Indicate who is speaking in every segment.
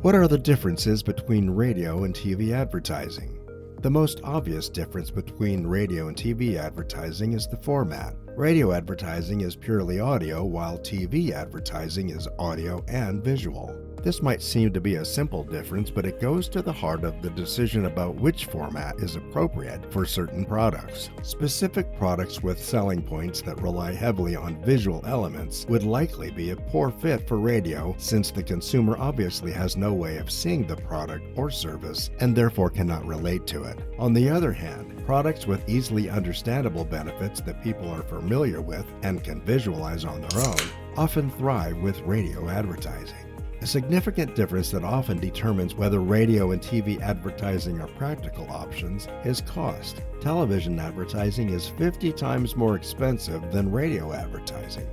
Speaker 1: What are the differences between radio and TV advertising? The most obvious difference between radio and TV advertising is the format. Radio advertising is purely audio, while TV advertising is audio and visual. This might seem to be a simple difference, but it goes to the heart of the decision about which format is appropriate for certain products. Specific products with selling points that rely heavily on visual elements would likely be a poor fit for radio, since the consumer obviously has no way of seeing the product or service and therefore cannot relate to it. On the other hand, products with easily understandable benefits that people are familiar with and can visualize on their own often thrive with radio advertising. A significant difference that often determines whether radio and TV advertising are practical options is cost. Television advertising is 50 times more expensive than radio advertising.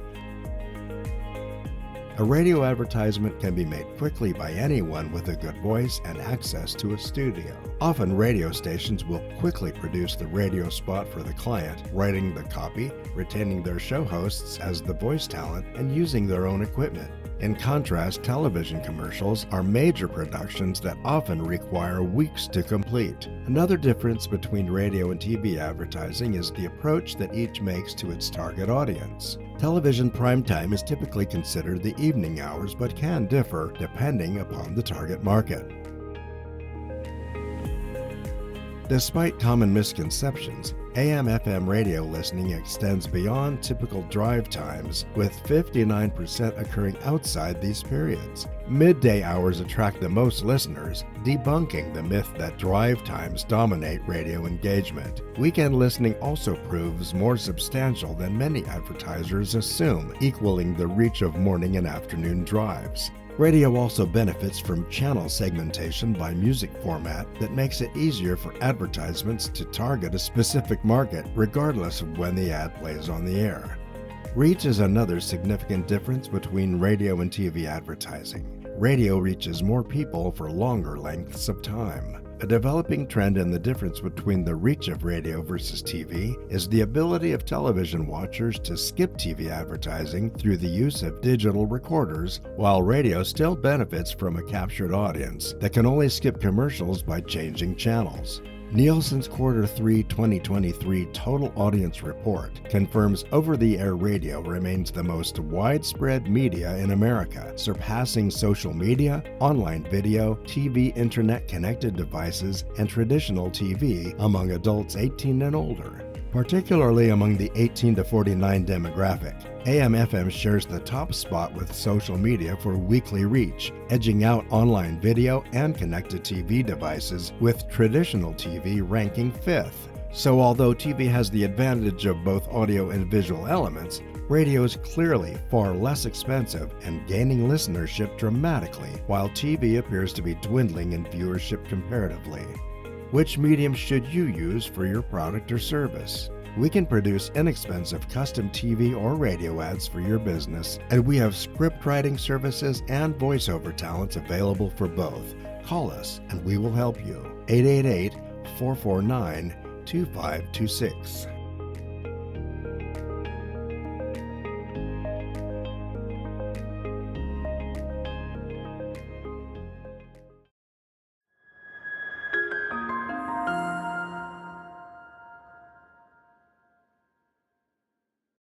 Speaker 1: A radio advertisement can be made quickly by anyone with a good voice and access to a studio. Often radio stations will quickly produce the radio spot for the client, writing the copy, retaining their show hosts as the voice talent, and using their own equipment. In contrast, television commercials are major productions that often require weeks to complete. Another difference between radio and TV advertising is the approach that each makes to its target audience. Television primetime is typically considered the evening hours, but can differ depending upon the target market. Despite common misconceptions, AM/FM radio listening extends beyond typical drive times, with 59% occurring outside these periods. Midday hours attract the most listeners, debunking the myth that drive times dominate radio engagement. Weekend listening also proves more substantial than many advertisers assume, equaling the reach of morning and afternoon drives. Radio also benefits from channel segmentation by music format that makes it easier for advertisements to target a specific market regardless of when the ad plays on the air. Reach is another significant difference between radio and TV advertising. Radio reaches more people for longer lengths of time. A developing trend in the difference between the reach of radio versus TV is the ability of television watchers to skip TV advertising through the use of digital recorders, while radio still benefits from a captured audience that can only skip commercials by changing channels. Nielsen's Q3 2023 Total Audience Report confirms over-the-air radio remains the most widespread media in America, surpassing social media, online video, TV internet-connected devices, and traditional TV among adults 18 and older. Particularly among the 18 to 49 demographic, AM/FM shares the top spot with social media for weekly reach, edging out online video and connected TV devices, with traditional TV ranking 5th. So although TV has the advantage of both audio and visual elements, radio is clearly far less expensive and gaining listenership dramatically, while TV appears to be dwindling in viewership comparatively. Which medium should you use for your product or service? We can produce inexpensive custom TV or radio ads for your business, and we have script writing services and voiceover talents available for both. Call us and we will help you. 888-449-2526.